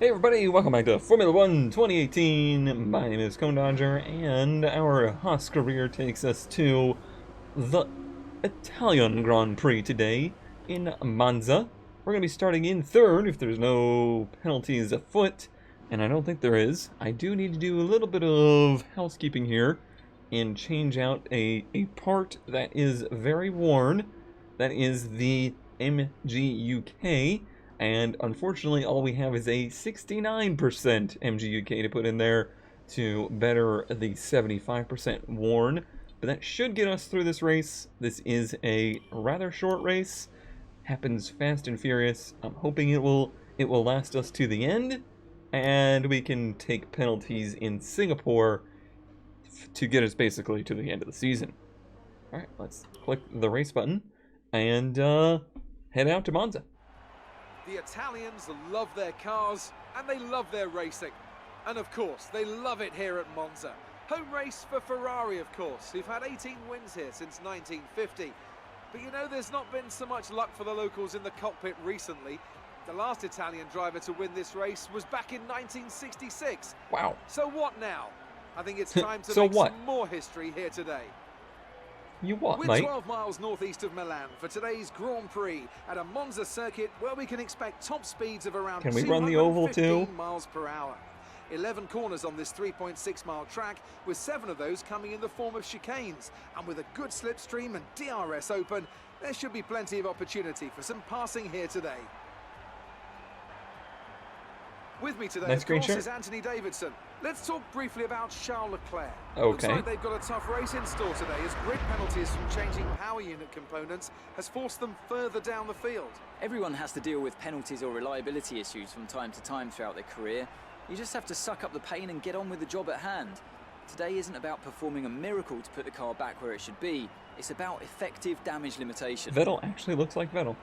Hey everybody, welcome back to Formula 1 2018. My name is Cone Dodger, and our Haas career takes us to the Italian Grand Prix today in Monza. We're going to be starting in third if there's no penalties afoot, and I don't think there is. I do need to do a little bit of housekeeping here and change out a part that is very worn. That is the MGUK. And unfortunately, all we have is a 69% MGUK to put in there to better the 75% worn. But that should get us through this race. This is a rather short race. Happens fast and furious. I'm hoping it will last us to the end. And we can take penalties in Singapore to get us basically to the end of the season. Alright, let's click the race button and head out to Monza. The Italians love their cars, and they love their racing. And of course, they love it here at Monza. Home race for Ferrari, of course, who've had 18 wins here since 1950. But you know, there's not been so much luck for the locals in the cockpit recently. The last Italian driver to win this race was back in 1966. Wow. So what now? I think it's time to make some more history here today. You what, We're mate? 12 miles northeast of Milan for today's Grand Prix at a Monza circuit where we can expect top speeds of around 215 miles per hour. 11 corners on this 3.6-mile track, with 7 of those coming in the form of chicanes. And with a good slipstream and DRS open, there should be plenty of opportunity for some passing here today. With me today, of course, is Anthony Davidson. Let's talk briefly about Charles Leclerc. Okay. Looks like they've got a tough race in store today, as grid penalties from changing power unit components has forced them further down the field. Everyone has to deal with penalties or reliability issues from time to time throughout their career. You just have to suck up the pain and get on with the job at hand. Today isn't about performing a miracle to put the car back where it should be. It's about effective damage limitation. Vettel actually looks like Vettel.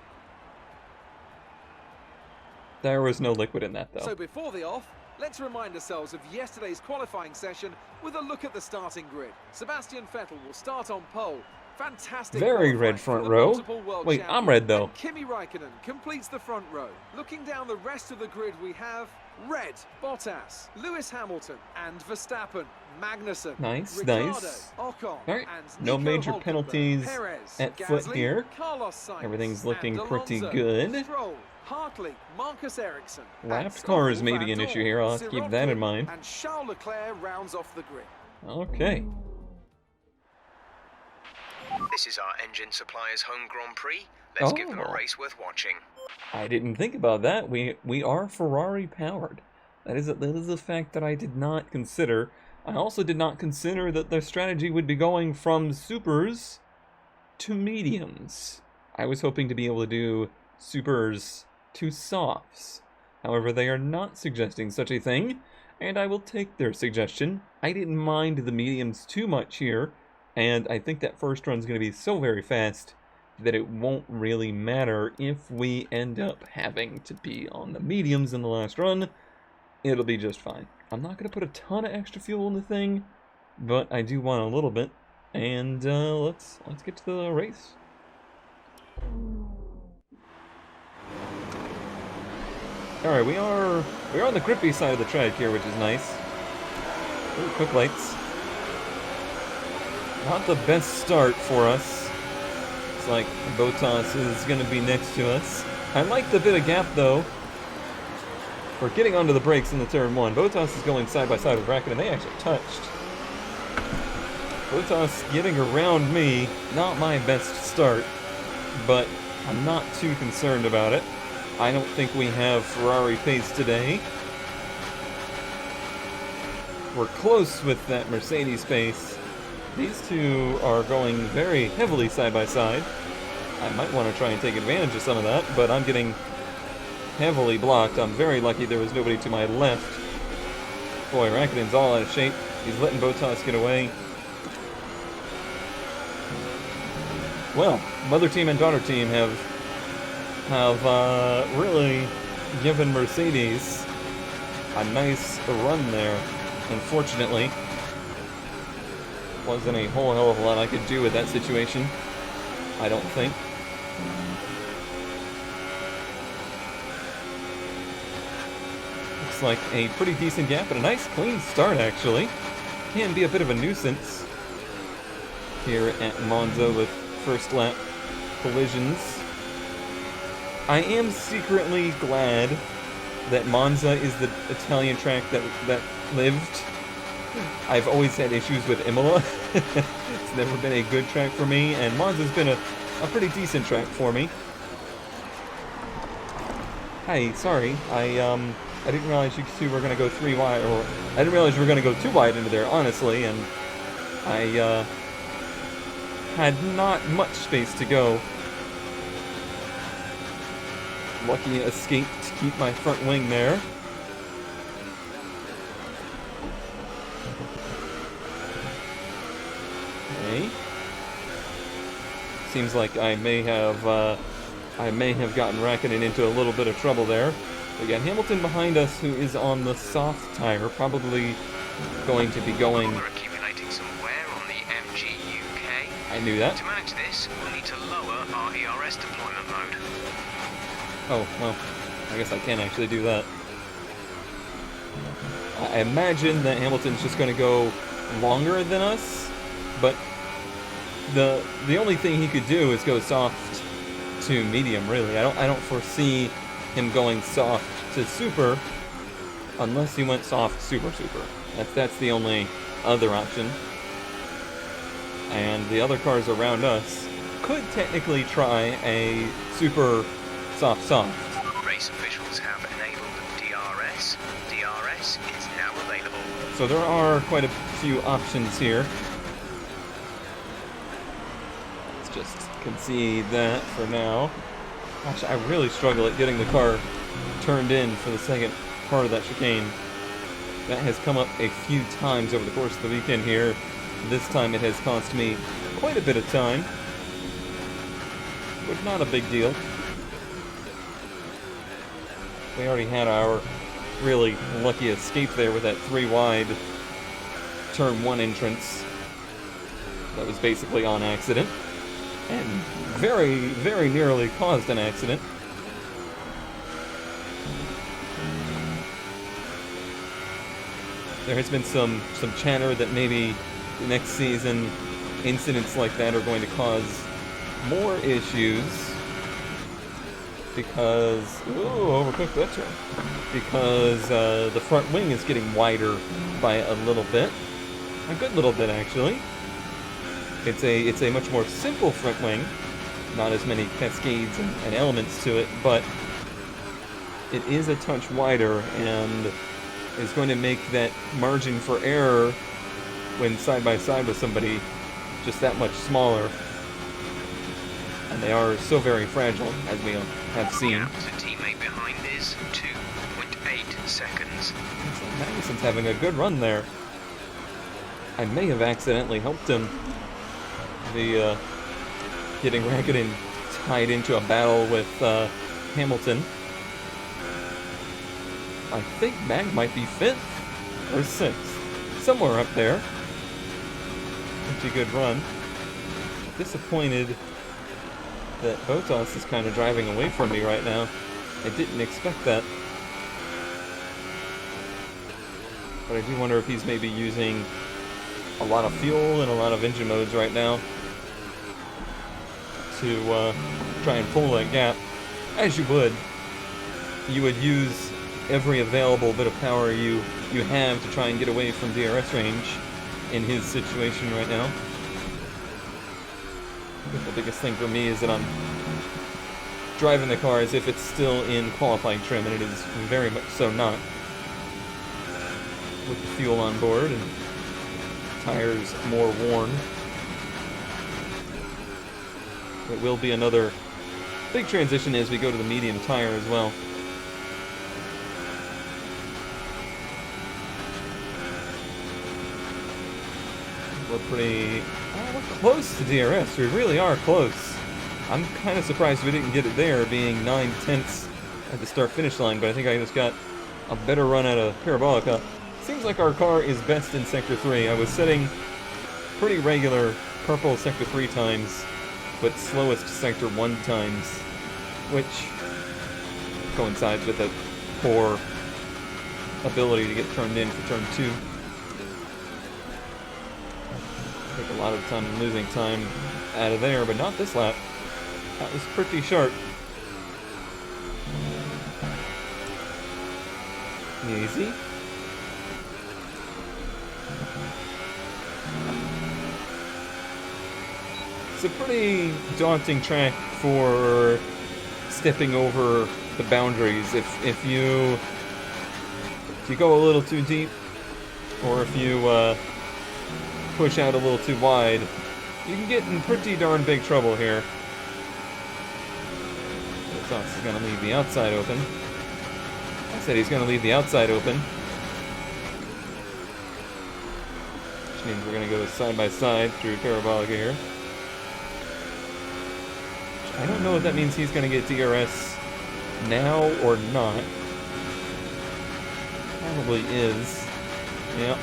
There was no liquid in that, though. So before the off, let's remind ourselves of yesterday's qualifying session with a look at the starting grid. Sebastian Vettel will start on pole. Fantastic. Very red front row. Wait, I'm red though. And Kimi Raikkonen completes the front row. Looking down the rest of the grid, we have red, Bottas, Lewis Hamilton, and Verstappen, Magnussen, Ricciardo, nice. Ocon, Alright, and no Nico major Hülkenberg, penalties Perez, at Gasly, foot here. Carlos Sainz, Everything's looking and pretty Alonso, good. Stroll, Hartley, Marcus Ericsson, Lapped cars may be an issue here. I'll have to keep that in mind. And Charles Leclerc rounds off the grid. Okay. This is our engine supplier's home Grand Prix. Let's give them a race worth watching. I didn't think about that. We are Ferrari powered. That is a fact that I did not consider. I also did not consider that their strategy would be going from supers to mediums. I was hoping to be able to do supers to softs. However, they are not suggesting such a thing, and I will take their suggestion. I didn't mind the mediums too much here, and I think that first run is going to be so very fast that it won't really matter if we end up having to be on the mediums in the last run. It'll be just fine. I'm not going to put a ton of extra fuel in the thing, but I do want a little bit. And let's get to the race. All right, we are on the grippy side of the track here, which is nice. Ooh, quick lights. Not the best start for us. It's like Bottas is going to be next to us. I like the bit of gap though. We're getting onto the brakes in the turn one. Bottas is going side by side with Raikkonen, and they actually touched. Bottas getting around me, not my best start, but I'm not too concerned about it. I don't think we have Ferrari pace today. We're close with that Mercedes pace. These two are going very heavily side by side. I might want to try and take advantage of some of that, but I'm getting heavily blocked. I'm very lucky there was nobody to my left. Boy, Raikkonen's all out of shape. He's letting Bottas get away. Well, mother team and daughter team have really given Mercedes a nice run there. Unfortunately, wasn't a whole hell of a lot I could do with that situation, I don't think. looks like a pretty decent gap, but a nice clean start, actually. Can be a bit of a nuisance here at Monza with first lap collisions. I am secretly glad that Monza is the Italian track that lived. I've always had issues with Imola. It's never been a good track for me, and Monza's been a pretty decent track for me. Hi, sorry, I didn't realize you two were gonna go 3 wide, or I didn't realize you were gonna go 2 wide into there, honestly, and I had not much space to go. Lucky escape to keep my front wing there. Okay. Seems like I may have gotten Raikkonen into a little bit of trouble there. We got Hamilton behind us, who is on the soft tire, probably going to be going. We're accumulating some wear on the MGUK. I knew that. To manage this, we'll need to lower our ERS deployment mode. Oh, well, I guess I can actually do that. I imagine that Hamilton's just going to go longer than us, but the only thing he could do is go soft to medium, really. I don't foresee him going soft to super unless he went soft super. That's the only other option. And the other cars around us could technically try a super soft. Race officials have enabled DRS. DRS is now available. So there are quite a few options here. Let's just concede that for now. Gosh, I really struggle at getting the car turned in for the second part of that chicane. That has come up a few times over the course of the weekend here. This time it has cost me quite a bit of time, but not a big deal. We already had our really lucky escape there with that 3 wide turn 1 entrance. That was basically on accident, and very nearly caused an accident. There has been some chatter that maybe next season incidents like that are going to cause more issues because overcooked that turn. Because the front wing is getting wider by a little bit, a good little bit actually. It's a much more simple front wing, not as many cascades and elements to it, but it is a touch wider and is going to make that margin for error when side by side with somebody just that much smaller. And they are so very fragile, as we have seen. The teammate behind is 2.8 seconds. So Magnussen's having a good run there. I may have accidentally helped him. Getting Raikkonen tied into a battle with Hamilton. I think Mag might be 5th or 6th. Somewhere up there. Pretty good run. Disappointed that Bottas is kind of driving away from me right now. I didn't expect that. But I do wonder if he's maybe using a lot of fuel and a lot of engine modes right now to try and pull that gap. As you would. You would use every available bit of power you have to try and get away from DRS range in his situation right now. I think the biggest thing for me is that I'm driving the car as if it's still in qualifying trim, and it is very much so not. With the fuel on board and tires more worn. It will be another big transition as we go to the medium tire as well. We're close to DRS. We really are close. I'm kind of surprised we didn't get it there, being 9/10 at the start-finish line, but I think I just got a better run out of Parabolica. Seems like our car is best in Sector 3. I was setting pretty regular purple Sector 3 times, but slowest Sector 1 times, which coincides with a poor ability to get turned in for turn 2. Take a lot of time losing time out of there, but not this lap. That was pretty sharp. Easy. It's a pretty daunting track for stepping over the boundaries. If you go a little too deep, or if you push out a little too wide, you can get in pretty darn big trouble here. Bottas is going to leave the outside open. I said he's going to leave the outside open, which means we're going to go side by side through Parabolic here. I don't know if that means he's going to get DRS now or not. Probably is. Yep.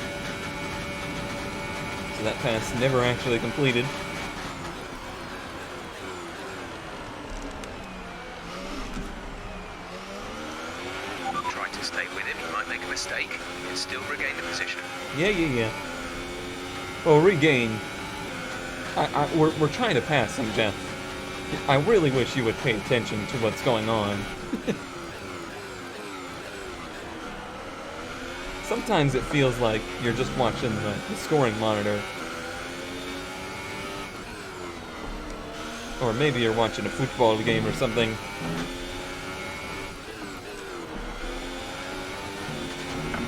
So that pass never actually completed. Try to stay with him, you might make a mistake. You can still regain the position. Yeah. Well, regain. We're trying to pass him, Jeff. I really wish you would pay attention to what's going on. Sometimes it feels like you're just watching the scoring monitor. Or maybe you're watching a football game or something.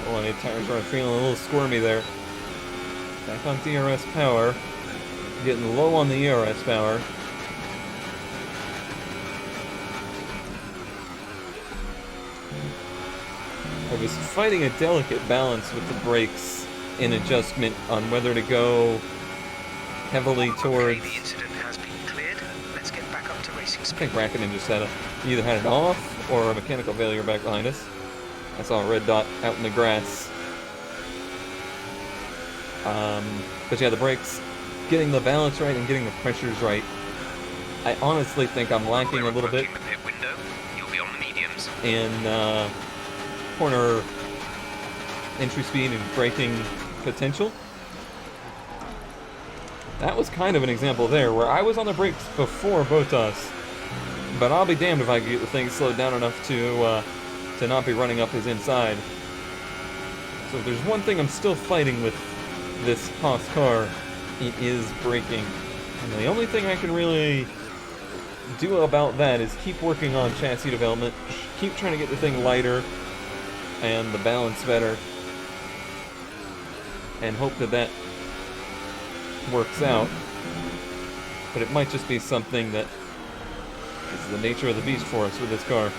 Boy, tires are feeling a little squirmy there. Back on DRS power. Getting low on the ERS power. I was fighting a delicate balance with the brakes in adjustment on whether to go heavily towards... Okay, the incident has been cleared. Let's get back up to racing I speed. think Raikkonen just either had it off or a mechanical failure back behind us. I saw a red dot out in the grass. But yeah, the brakes, getting the balance right and getting the pressures right. I honestly think I'm lacking a little bit The pit window. You'll be on the mediums. in corner entry speed and braking potential. That was kind of an example there, where I was on the brakes before Bottas, but I'll be damned if I can get the thing slowed down enough to not be running up his inside. So if there's one thing I'm still fighting with this Haas car, it is braking. And the only thing I can really do about that is keep working on chassis development, keep trying to get the thing lighter and the balance better, and hope that that works out. But it might just be something that is the nature of the beast for us with this car.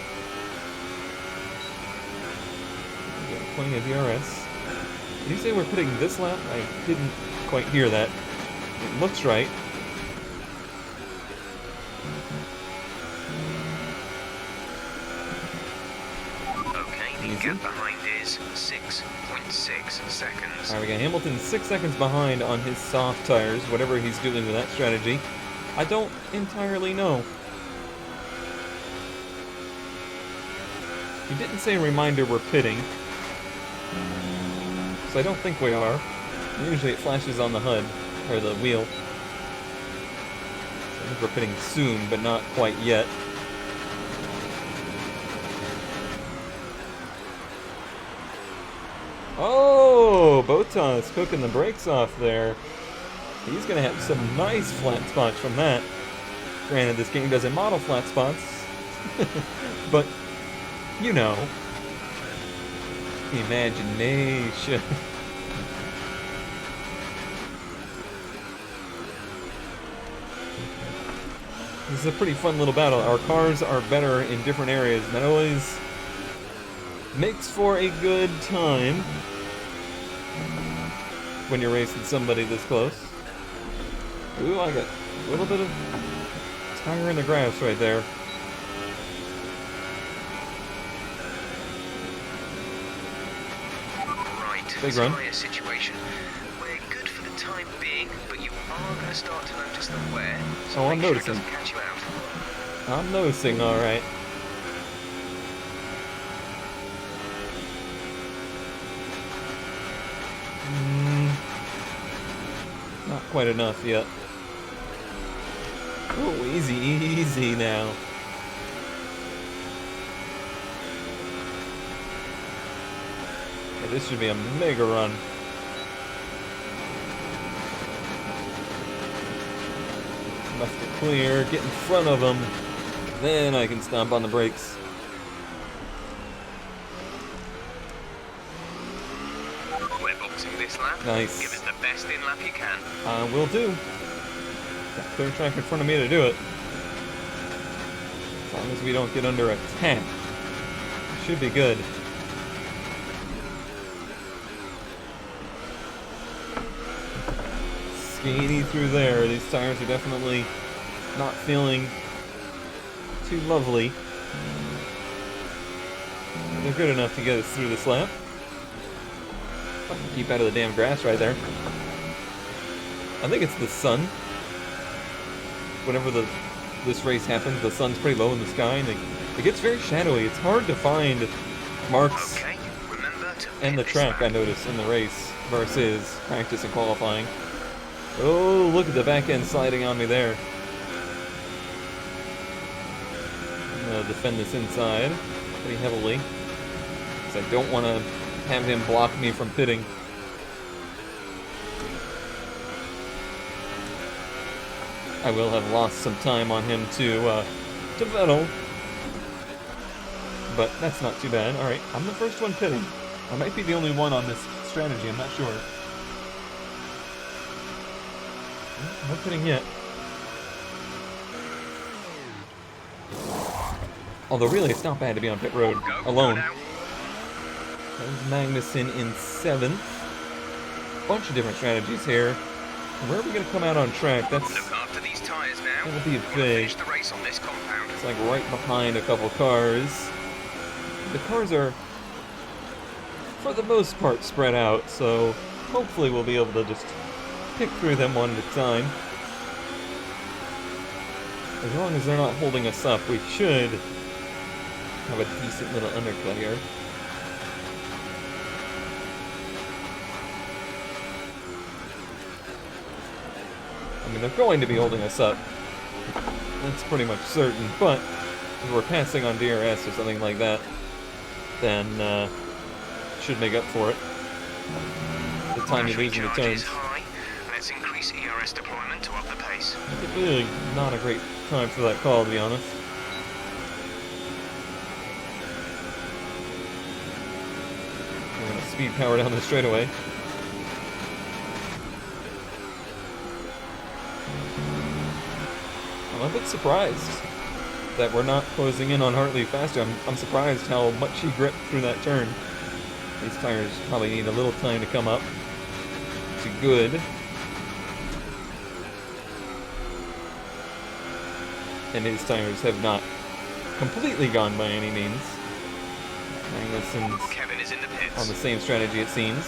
We got plenty of DRS. Did you say we're putting this lap? I didn't quite hear that. It looks right. Okay, the gap behind is 6.6 seconds. Alright, we got Hamilton 6 seconds behind on his soft tires, whatever he's doing with that strategy. I don't entirely know. He didn't say a reminder we're pitting, so I don't think we are. Usually it flashes on the HUD, or the wheel. So I think we're pitting soon, but not quite yet. Oh, Bottas cooking the brakes off there. He's going to have some nice flat spots from that. Granted, this game doesn't model flat spots, but, you know, imagination. This is a pretty fun little battle. Our cars are better in different areas, and that always makes for a good time when you're racing somebody this close. Ooh, I got a little bit of tire in the grass right there. Right, Big run. tyre situation. We're good for the time being, but you are going to start to notice the wear. So Oh, I'm make sure it noticing. doesn't catch you out. I'm noticing, alright. quite enough yet. Oh, easy, easy now. Yeah, this should be a mega run. Left it clear, get in front of them. Then I can stomp on the brakes. We're boxing this lap. Nice. Give us the best in lap you can. Will do. Got clear track in front of me to do it. As long as we don't get under attack. Should be good. Skating through there. These tires are definitely not feeling too lovely. They're good enough to get us through this lap. If I can keep out of the damn grass right there. I think it's the sun. Whenever this race happens, the sun's pretty low in the sky, and it gets very shadowy. It's hard to find marks Okay, remember to and the pit this track, I lap. notice, in the race versus practice and qualifying. Oh, look at the back end sliding on me there. I'm gonna defend this inside pretty heavily, because I don't want to have him block me from pitting. I will have lost some time on him to Vettel, but that's not too bad. All right, I'm the first one pitting. I might be the only one on this strategy. I'm not sure. No pitting yet. Although really, it's not bad to be on pit road alone. Go now. There's Magnussen in 7th. Bunch of different strategies here. Where are we going to come out on track? That's Look after these tyres now. That'll be We wanna big. finish the race on this compound. it's like right behind a couple cars. The cars are, for the most part, spread out, so hopefully we'll be able to just pick through them one at a time. As long as they're not holding us up, we should have a decent little undercut here. I mean, they're going to be holding us up. That's pretty much certain, but if we're passing on DRS or something like that, then should make up for it. The time you Battery lose in the charge turns. is high. Let's increase ERS deployment to up the pace. Really not a great time for that call, to be honest. We're gonna speed power down the straightaway. I'm a bit surprised that we're not closing in on Hartley faster. I'm surprised how much he gripped through that turn. These tires probably need a little time to come up to good. And his tires have not completely gone by any means. Magnussen's Kevin is in the pits. on the same strategy, it seems.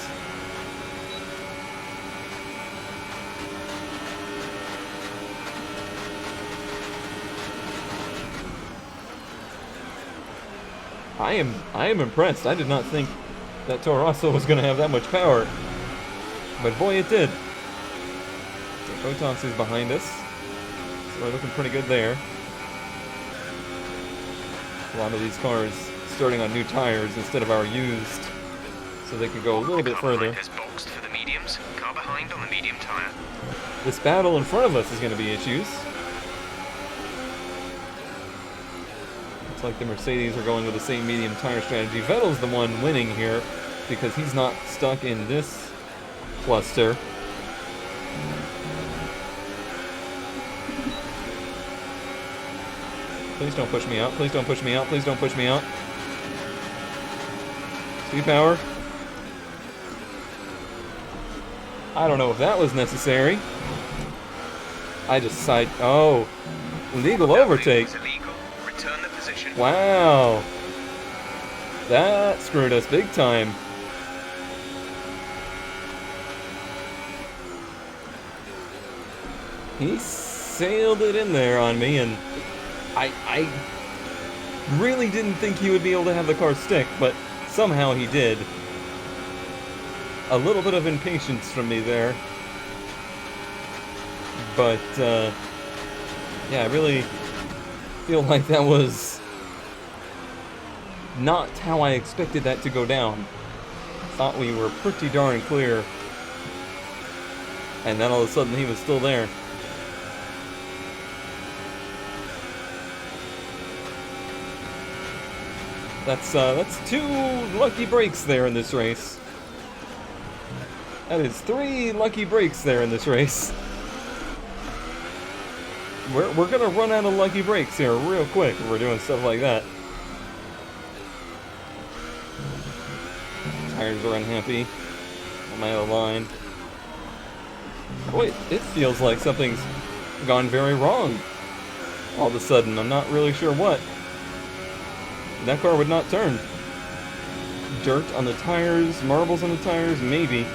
I am impressed. I did not think that Toro Rosso was going to have that much power, but boy, it did. So Bottas is behind us, so we're looking pretty good there. A lot of these cars starting on new tires instead of our used, so they could go a little bit Car further. behind has boxed for the mediums. Car behind on the medium tyre. This battle in front of us is going to be issues. Looks like the Mercedes are going with the same medium tire strategy. Vettel's the one winning here because he's not stuck in this cluster. Please don't push me out. Please don't push me out. Please don't push me out. Speed power. I don't know if that was necessary. I just side. Oh, legal overtake. That was illegal. Return the position. Wow. That screwed us big time. He sailed it in there on me, and I really didn't think he would be able to have the car stick, but somehow he did. A little bit of impatience from me there. But, yeah, I really feel like that was not how I expected that to go down. Thought we were pretty darn clear. And then all of a sudden he was still there. That's 2 lucky breaks there in this race. That is 3 lucky breaks there in this race. We're gonna run out of lucky breaks here real quick if we're doing stuff like that. Tires are unhappy. I'm out of line. Wait, it feels like something's gone very wrong. All of a sudden, I'm not really sure what. That car would not turn. Dirt on the tires, marbles on the tires, maybe.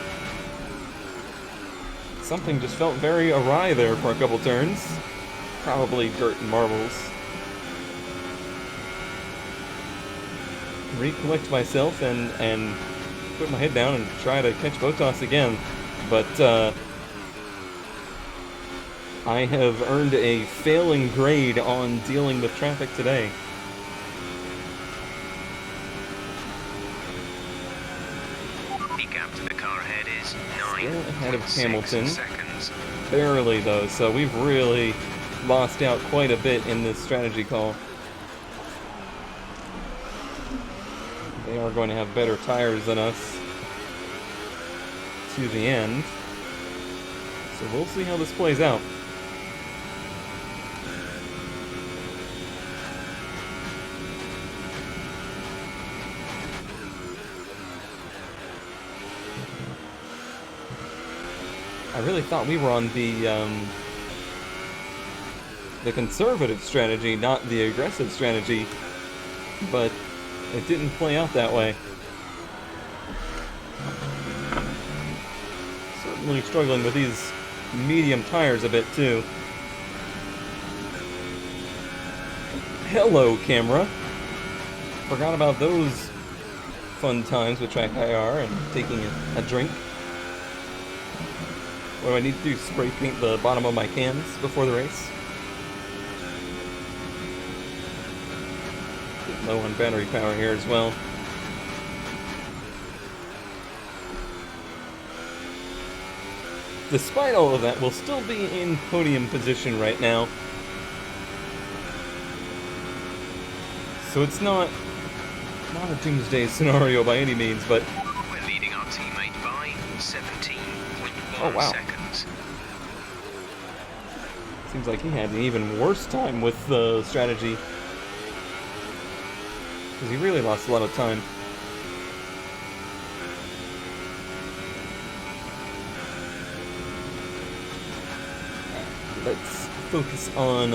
Something just felt very awry there for a couple turns. Probably dirt and marbles. Recollect myself and put my head down and try to catch Bottas again. But I have earned a failing grade on dealing with traffic today. The gap to the car ahead is 9 Still ahead of Hamilton. seconds. Barely though, so we've really lost out quite a bit in this strategy call. They are going to have better tires than us to the end. So we'll see how this plays out. I really thought we were on the conservative strategy, not the aggressive strategy, but it didn't play out that way. Certainly struggling with these medium tires a bit too. Hello, camera. Forgot about those fun times with Track IR and taking a drink. What do I need to do? Spray paint the bottom of my cans before the race? Get low on battery power here as well. Despite all of that, we'll still be in podium position right now. So it's not a doomsday scenario by any means, but We're leading our teammate by 17.1 wow. seconds. Seems like he had an even worse time with the strategy. Because he really lost a lot of time. Let's focus on...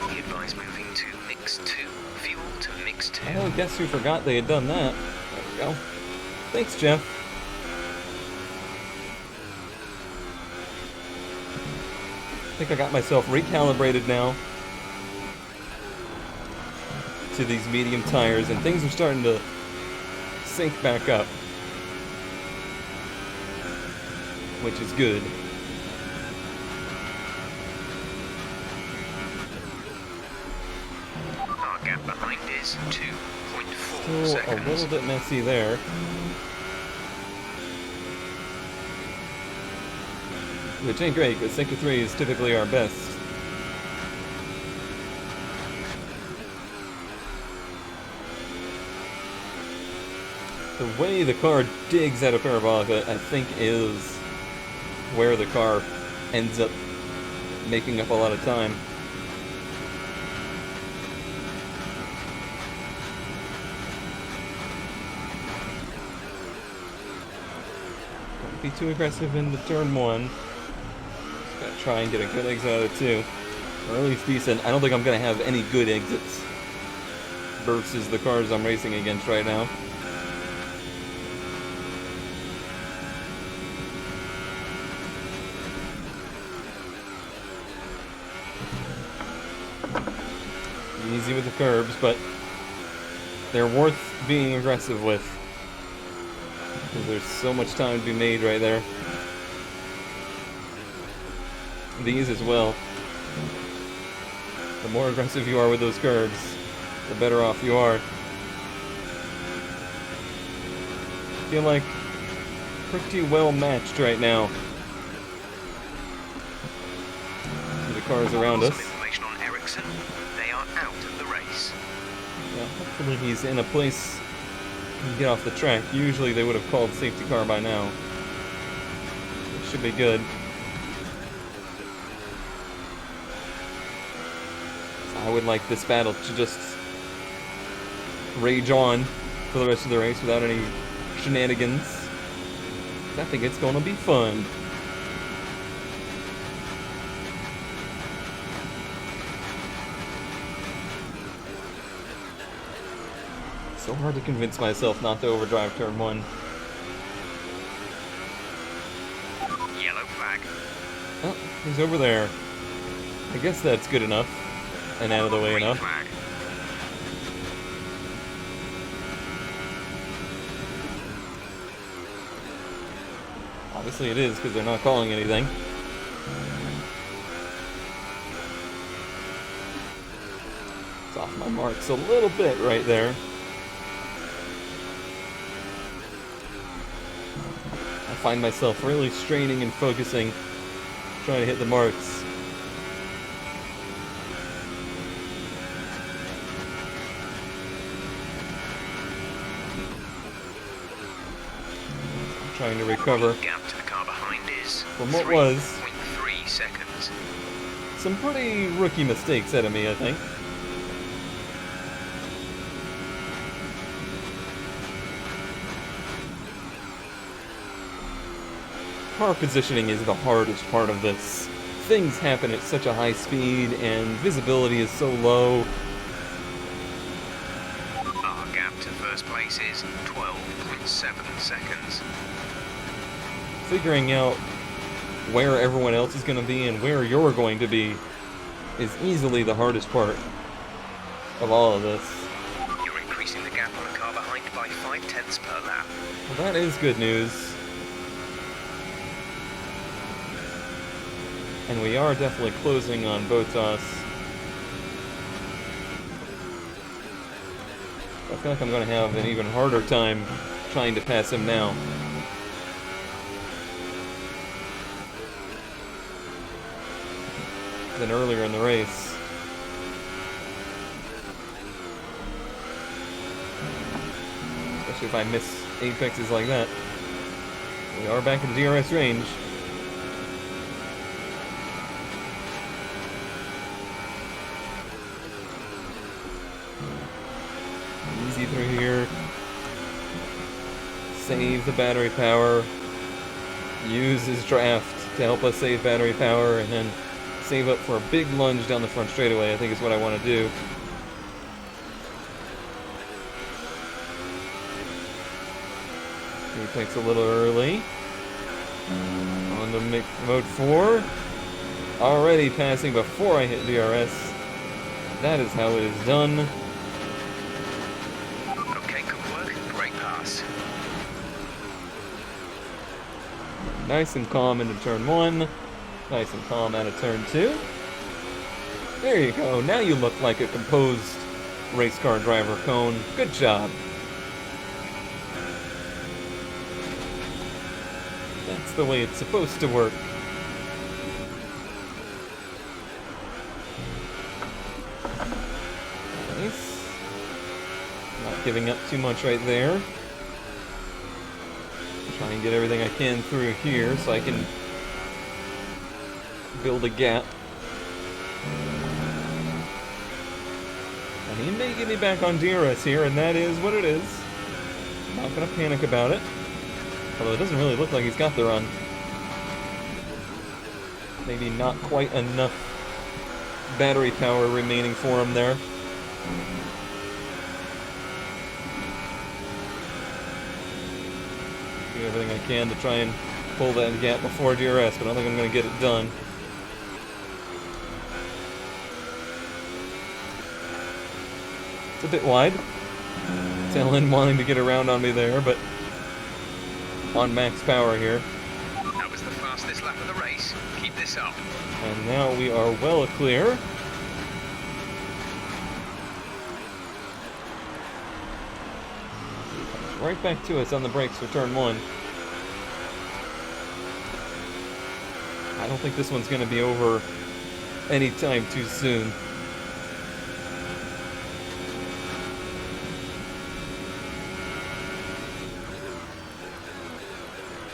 Be advised moving to mix 2. Fuel to mix 2. Oh, guess who forgot they had done that? There we go. Thanks, Jeff. I think I got myself recalibrated now to these medium tires, and things are starting to sync back up, which is good. Our gap behind is 2.4 Still a seconds. little bit messy there. Which ain't great, because Sector 3 is typically our best. The way the car digs out of Parabolica, I think, is where the car ends up making up a lot of time. Don't be too aggressive in the turn 1. Gotta try and get a good exit out of it too. Or at least decent. I don't think I'm gonna have any good exits versus the cars I'm racing against right now. Easy with the curbs, but they're worth being aggressive with. Because there's so much time to be made right there. these as well. The more aggressive you are with those curves, the better off you are. I feel like pretty well matched right now. See the cars around us. Some information on Ericsson. They are out of the race. Yeah, hopefully he's in a place he can get off the track. Usually they would have called safety car by now. It should be good. I would like this battle to just rage on for the rest of the race without any shenanigans. I think it's gonna be fun. So hard to convince myself not to overdrive turn 1. Yellow flag. Oh, he's over there. I guess that's good enough. And out of the way Green enough. flag. Obviously it is, because they're not calling anything. It's off my marks a little bit right there. I find myself really straining and focusing, trying to hit the marks. Trying to recover Gap to the car behind is from what was 3.3 seconds. some pretty rookie mistakes out of me, I think. Car positioning is the hardest part of this. Things happen at such a high speed and visibility is so low. Our gap to first place is 12.7 seconds. Figuring out where everyone else is going to be and where you're going to be is easily the hardest part of all of this. You're increasing the gap on the car behind by 0.5 per lap. Well, that is good news. And we are definitely closing on Bottas. I feel like I'm going to have an even harder time trying to pass him now. Than earlier in the race. Especially if I miss apexes like that. We are back in DRS range. Easy through here. Save the battery power. Use his draft to help us save battery power, and then save up for a big lunge down the front straightaway, I think is what I want to do. He takes a little early. On to mode 4. Already passing before I hit DRS. That is how it is done. Okay, good work. Great pass. Nice and calm into turn 1. Nice and calm out of turn 2. There you go. Now you look like a composed race car driver, Cone. Good job. That's the way it's supposed to work. Nice. Not giving up too much right there. Try and get everything I can through here so I can build a gap. And he may get me back on DRS here, and that is what it is. I'm not gonna panic about it. Although it doesn't really look like he's got the run. Maybe not quite enough battery power remaining for him there. Do everything I can to try and pull that gap before DRS, but I don't think I'm going to get it done. It's a bit wide. Tailwind wanting to get around on me there, but on max power here. That was the fastest lap of the race. Keep this this up. And now we are well clear. Right back to us on the brakes for turn 1. I don't think this one's going to be over anytime too soon.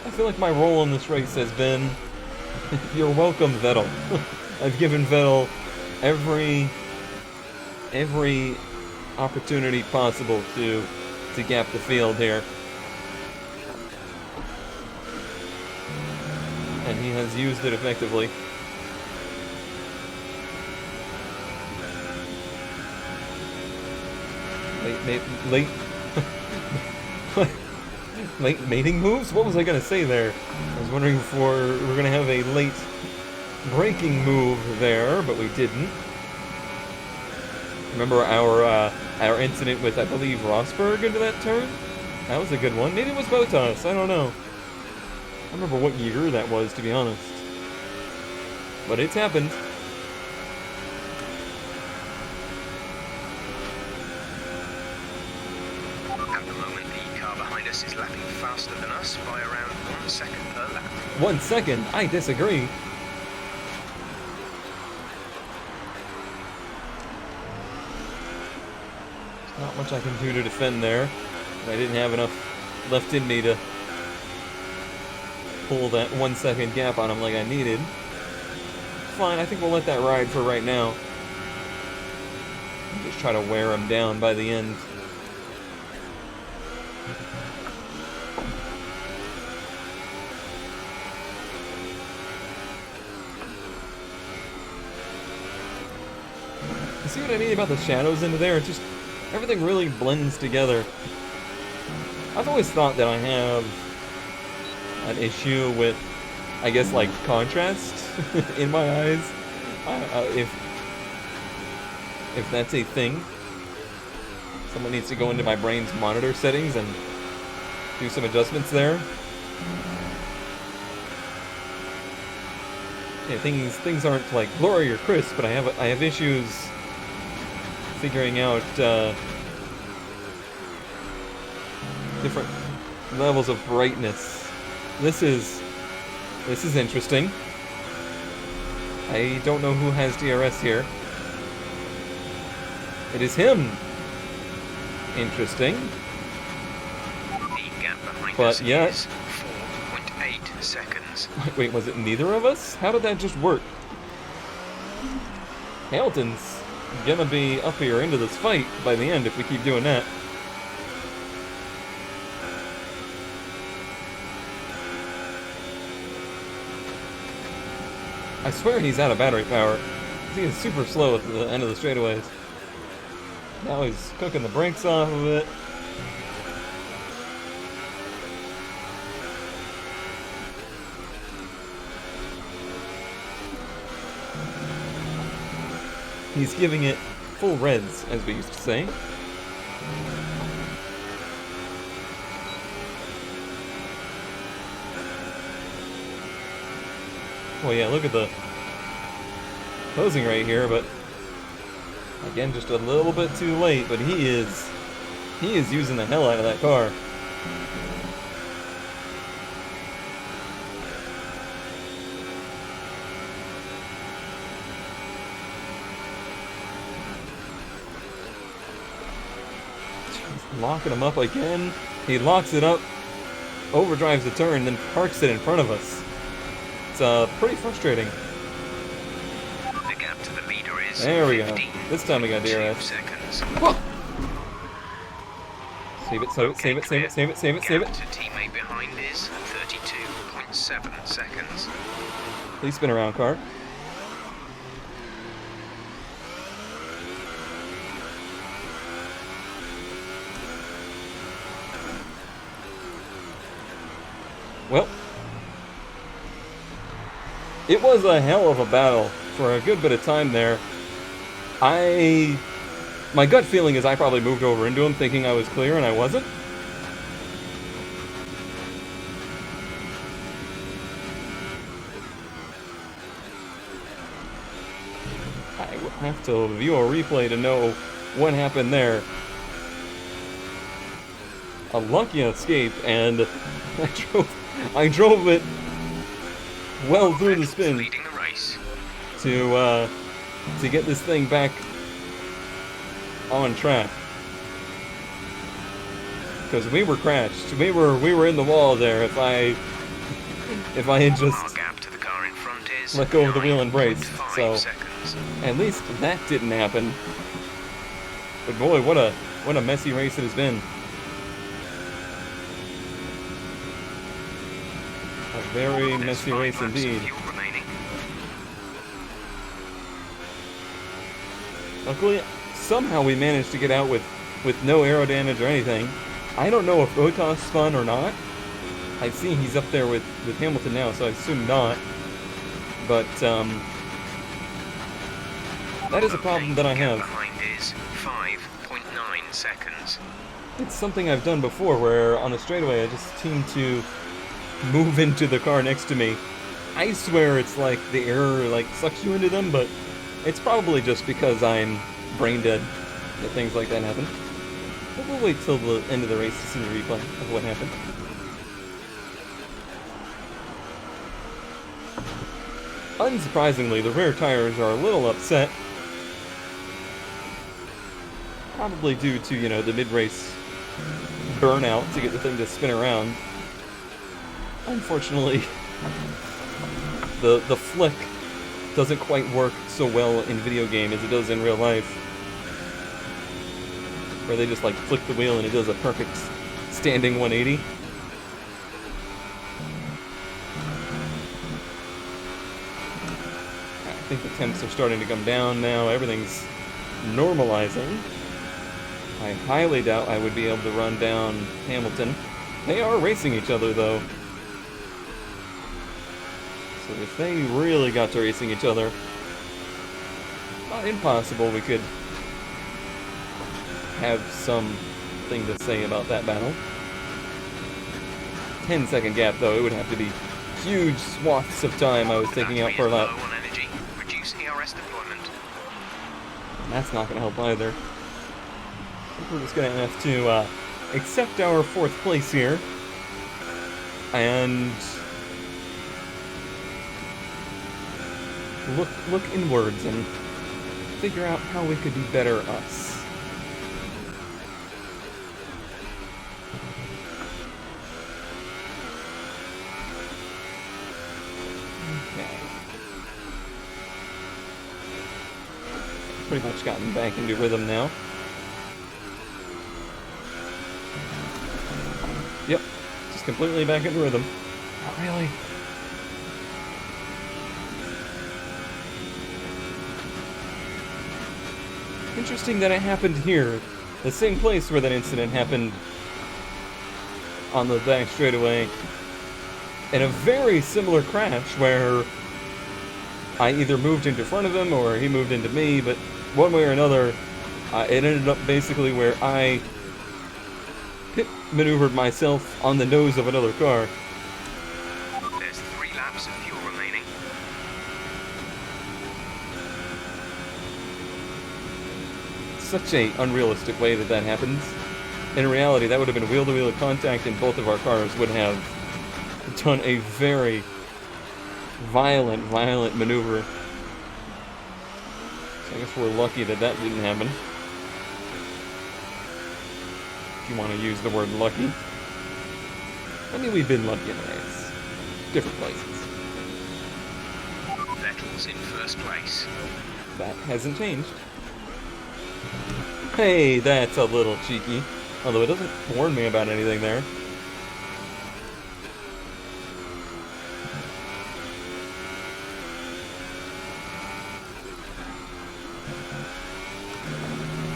I feel like my role in this race has been, you're welcome, Vettel. I've given Vettel every opportunity possible to gap the field here. And he has used it effectively. Late mating moves? What was I gonna say there? I was wondering if we're gonna have a late braking move there, but we didn't. Remember our incident with, I believe, Rosberg into that turn? That was a good one. Maybe it was Bottas, I don't know. I don't remember what year that was, to be honest. But it's happened. At the moment, the car behind us is lapping faster than us by around 1 second per lap. 1 second? I disagree. Not much I can do to defend there. I didn't have enough left in me to pull that 1 second gap on him like I needed. Fine, I think we'll let that ride for right now. Just try to wear him down by the end. You see what I mean about the shadows into there? It's just everything really blends together. I've always thought that I have an issue with, I guess, like, contrast in my eyes. If that's a thing. Someone needs to go into my brain's monitor settings and do some adjustments there. Yeah, things aren't like blurry or crisp, but I have issues figuring out different levels of brightness. This is interesting. I don't know who has DRS here. It is him. Interesting. The gap behind But us yet, is 4.8 seconds. wait, was it neither of us? How did that just work? Hamilton's gonna be up here into this fight by the end if we keep doing that. I swear he's out of battery power. He is super slow at the end of the straightaways. Now he's cooking the brakes off of it. He's giving it full reds, as we used to say. Well, yeah, look at the closing right here, but again, just a little bit too late, but he is using the hell out of that car. Just locking him up again. He locks it up, overdrives the turn, then parks it in front of us. It's pretty frustrating. The gap to the leader is There we go. This time we got DRS. seconds. Whoa! Save it, save it, save it, save it, save it, save it, save it. Gap to teammate behind is 32.7 seconds. Please spin around, car. Well, it was a hell of a battle for a good bit of time there. My gut feeling is I probably moved over into him thinking I was clear and I wasn't. have to view a replay to know what happened there. A lucky escape, and I drove it well through the spin Leading the race. to get this thing back on track. Because we were crashed. We were in the wall there. If I had Our just gap to the car in front is let go of the wheel and brace. 9.5 So seconds. at least that didn't happen. But boy, what a messy race it has been. A very There's messy 5 race laps of indeed. fuel remaining. Luckily, somehow we managed to get out with no aero damage or anything. I don't know if Bottas spun or not. I see he's up there with Hamilton now, so I assume not. But that is a problem that I Gap have. behind is 5.9 seconds. It's something I've done before, where on a straightaway I just seem to move into the car next to me. I swear it's like the air like sucks you into them, but it's probably just because I'm brain dead that things like that happen. But we'll wait till the end of the race to see the replay of what happened. Unsurprisingly, the rear tires are a little upset. Probably due to, you know, the mid-race burnout to get the thing to spin around. Unfortunately, the flick doesn't quite work so well in video game as it does in real life. Where they just like flick the wheel and it does a perfect standing 180. I think the temps are starting to come down now. Everything's normalizing. I highly doubt I would be able to run down Hamilton. They are racing each other though. So if they really got to racing each other, not impossible we could have something to say about that battle. 10-second gap though, it would have to be huge swaths of time I was taking out per lap. Low on energy. Reduce ERS deployment. And that's not going to help either. I think we're just going to have to accept our 4th place here. And look inwards and figure out how we could be better us. Okay. Pretty much gotten back into rhythm now. Yep, just completely back into rhythm. Not really. Interesting that it happened here. The same place where that incident happened on the back straightaway. In a very similar crash where I either moved into front of him or he moved into me, but one way or another, it ended up basically where I pit maneuvered myself on the nose of another car. There's 3 laps of fuel remaining. Such a unrealistic way that happens. In reality, that would have been wheel-to-wheel contact, and both of our cars would have done a very violent maneuver. So I guess we're lucky that didn't happen. If you want to use the word lucky. I mean, we've been lucky in the race. Different places. Vettel's in first place. That hasn't changed. Hey, that's a little cheeky. Although it doesn't warn me about anything there.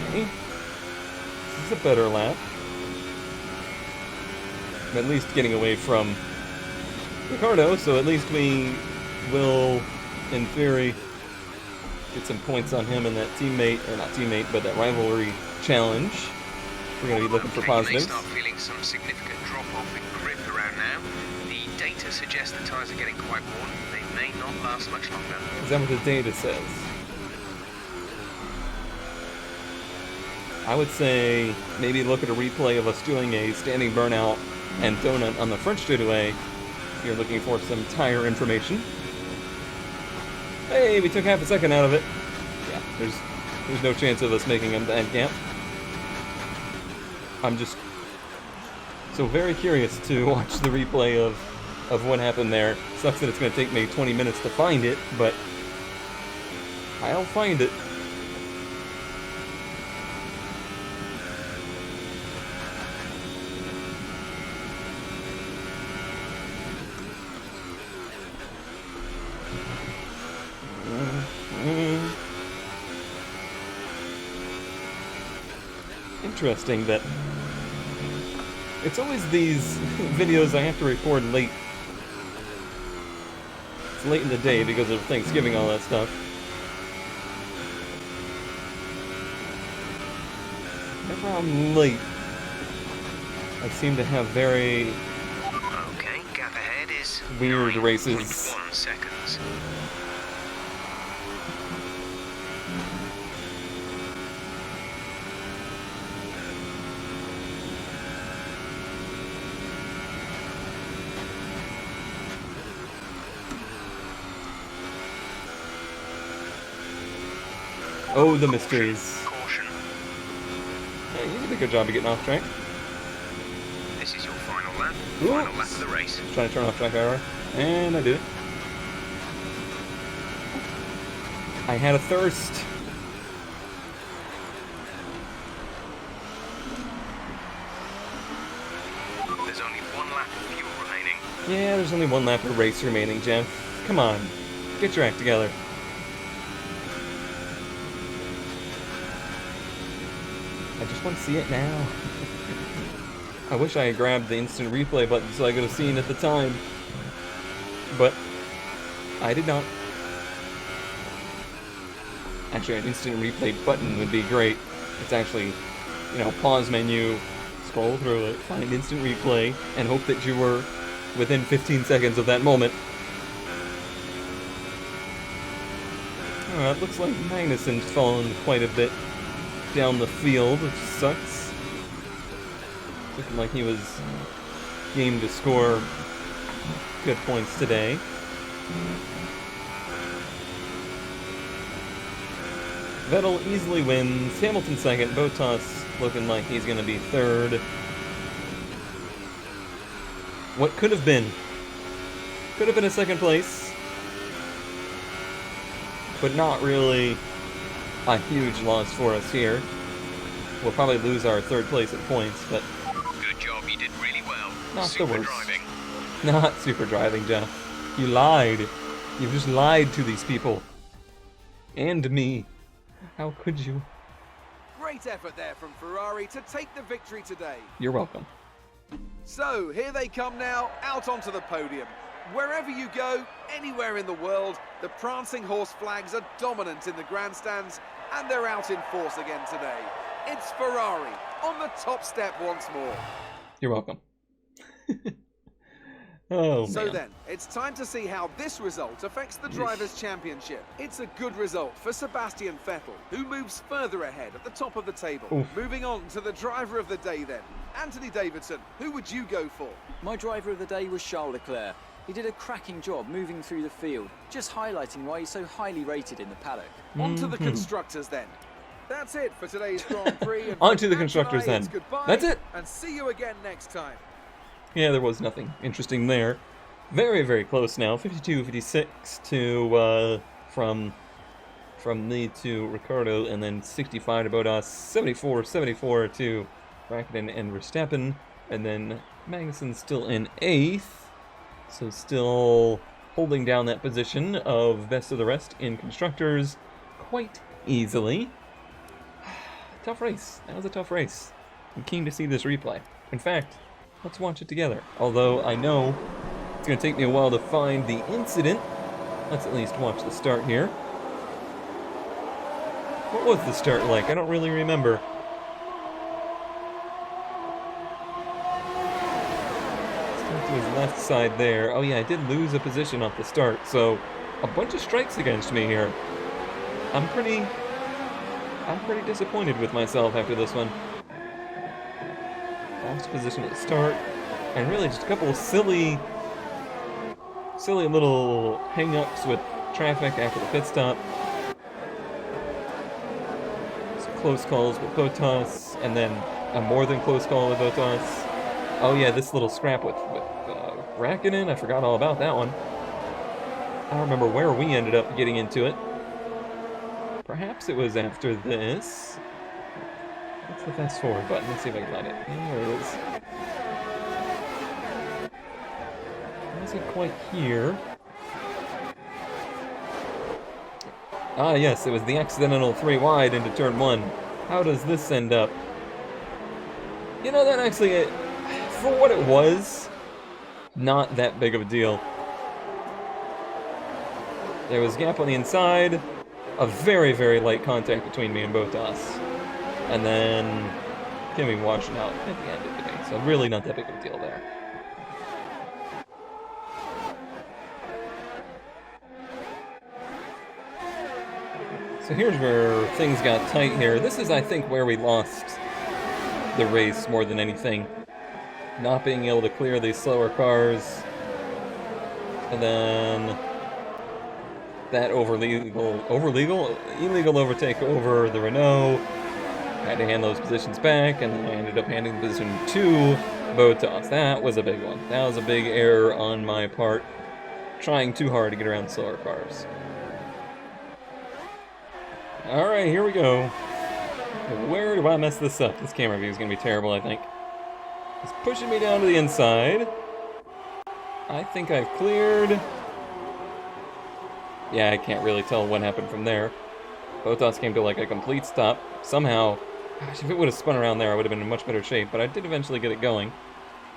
Okay. This is a better lap. I'm at least getting away from Ricardo, so at least we will, in theory, get some points on him and that teammate, or not teammate, but that rivalry challenge. We're going to be looking for positives. They start feeling some significant drop-off in grip around now. The data suggests the tyres are getting quite worn. They may not last much longer. Is that what the data says? I would say maybe look at a replay of us doing a standing burnout and donut on the French straightaway if you're looking for some tire information. Hey, we took half a second out of it. Yeah, there's no chance of us making a bad gap. I'm just so very curious to watch the replay of what happened there. Sucks that it's going to take me 20 minutes to find it, but I'll find it. Interesting that it's always these videos I have to record late. It's late in the day because of Thanksgiving, all that stuff. Whenever I'm late, I seem to have very Okay, gap ahead is weird 9.1 races. seconds. Oh, the mysteries. Caution. Yeah, you did a good job of getting off track. This is your final lap. Oops. Final lap of the race. Trying to turn off track hour, and I did it. I had a thirst. There's only one lap of fuel remaining. Yeah, there's only one lap of race remaining, Jeff. Come on, get your act together. I just want to see it now. I wish I had grabbed the instant replay button so I could have seen at the time. But I did not. Actually, an instant replay button would be great. It's actually, you know, pause menu, scroll through it, find instant replay, and hope that you were within 15 seconds of that moment. It looks like Magnussen's fallen quite a bit down the field, which sucks. Looking like he was game to score good points today. Vettel easily wins, Hamilton second, Bottas looking like he's going to be third. What could have been? Could have been a second place, but not really a huge loss for us here. We'll probably lose our third place at points, but Good job, you did really well. not Super the worst. driving. Not super driving, Jeff. You lied. You've just lied to these people. And me. How could you? Great effort there from Ferrari to take the victory today. You're welcome. So, here they come now, out onto the podium. Wherever you go, anywhere in the world, the prancing horse flags are dominant in the grandstands, and they're out in force again today. It's Ferrari on the top step once more. You're welcome. Oh, So man. then, it's time to see how this result affects the Drivers' Championship. It's a good result for Sebastian Vettel, who moves further ahead at the top of the table. Oof. Moving on to the driver of the day then. Anthony Davidson, who would you go for? My driver of the day was Charles Leclerc. He did a cracking job moving through the field, just highlighting why he's so highly rated in the paddock. On to the constructors then. That's it for today's Grand Prix. And On to the from constructors tonight, then. it's goodbye, That's it. And see you again next time. Yeah, there was nothing interesting there. Very, very close now. 52-56 to from me to Ricardo, and then 65 to Bottas, 74-74 to Raikkonen and Verstappen, and then Magnussen still in 8th, so still holding down that position of best of the rest in constructors quite easily. Tough race. That was a tough race. I'm keen to see this replay. In fact, let's watch it together. Although I know it's going to take me a while to find the incident. Let's at least watch the start here. What was the start like? I don't really remember. Start to his left side there. Oh yeah, I did lose a position off the start, so a bunch of strikes against me here. I'm pretty I'm pretty disappointed with myself after this one. Lost position at the start, and really just a couple of silly little hang-ups with traffic after the pit stop. Some close calls with Bottas, and then a more than close call with Bottas. Oh yeah, this little scrap with Raikkonen, I forgot all about that one. I don't remember where we ended up getting into it. Perhaps it was after this. What's the fast forward button? Let's see if I can find it. There it is. Wasn't quite here. Ah yes, it was the accidental 3 wide into turn 1. How does this end up? You know, that actually, for what it was, not that big of a deal. There was a gap on the inside, a very, very light contact between me and Bottas, and then Kimi washing out at the end of the day, so really not that big of a deal there. So here's where things got tight here. This is, I think, where we lost the race more than anything. Not being able to clear these slower cars, and then that illegal overtake over the Renault. Had to hand those positions back, and then I ended up handing the position to Bottas. That was a big one. That was a big error on my part, trying too hard to get around slower cars. Alright, here we go. Where do I mess this up? This camera view is going to be terrible, I think. It's pushing me down to the inside. I think I've cleared. Yeah, I can't really tell what happened from there. Bottas came to like a complete stop. Somehow, gosh, if it would have spun around there, I would have been in much better shape, but I did eventually get it going.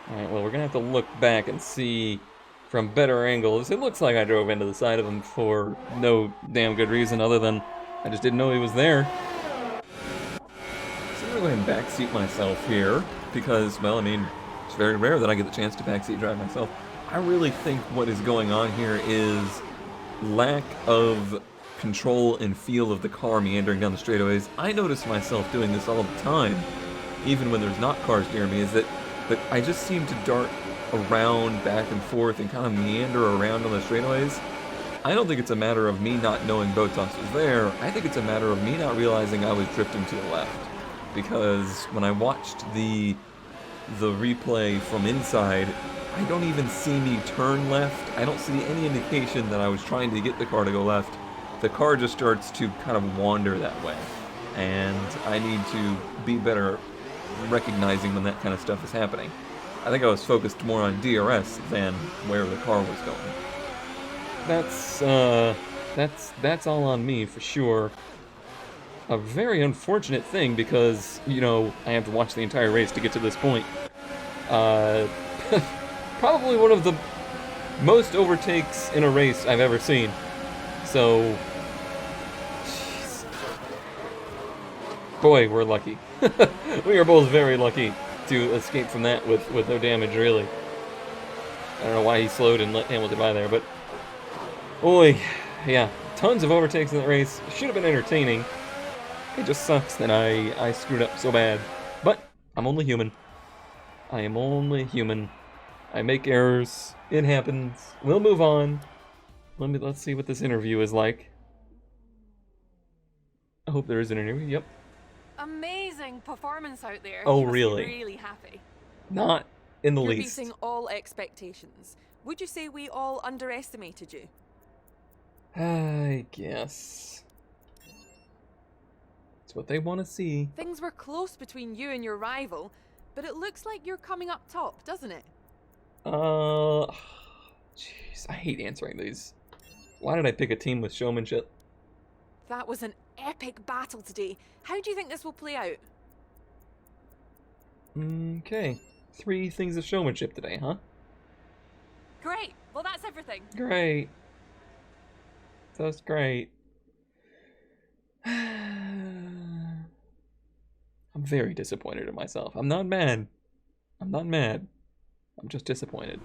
Alright, well, we're going to have to look back and see from better angles. It looks like I drove into the side of him for no damn good reason other than I just didn't know he was there. So I'm going to go ahead and backseat myself here because, well, I mean, it's very rare that I get the chance to backseat drive myself. I really think what is going on here is lack of control and feel of the car meandering down the straightaways. I notice myself doing this all the time, even when there's not cars near me, is that I just seem to dart around, back and forth, and kind of meander around on the straightaways. I don't think it's a matter of me not knowing Bottas was there. I think it's a matter of me not realizing I was drifting to the left. Because when I watched the replay from inside, I don't even see me turn left. I don't see any indication that I was trying to get the car to go left. The car just starts to kind of wander that way. And I need to be better recognizing when that kind of stuff is happening. I think I was focused more on DRS than where the car was going. That's all on me for sure. A very unfortunate thing because, you know, I have to watch the entire race to get to this point. Probably one of the most overtakes in a race I've ever seen. So, jeez. Boy, we're lucky. We are both very lucky to escape from that with no damage, really. I don't know why he slowed and let Hamilton by there, but boy, yeah, tons of overtakes in that race. Should have been entertaining. It just sucks that I screwed up so bad. But I'm only human. I am only human. I make errors. It happens. We'll move on. Let's see what this interview is like. I hope there is an interview. Yep. Amazing performance out there. Oh, You must be really? really happy. Not in the You're least. beating all expectations. Would you say we all underestimated you? I guess. It's what they want to see. Things were close between you and your rival, but it looks like you're coming up top, doesn't it? Jeez, I hate answering these. Why did I pick a team with showmanship? That was an epic battle today. How do you think this will play out? Okay. 3 things of showmanship today, huh? Great. Well, that's everything. Great. That's great. I'm very disappointed in myself. I'm not mad. I'm not mad. I'm just disappointed.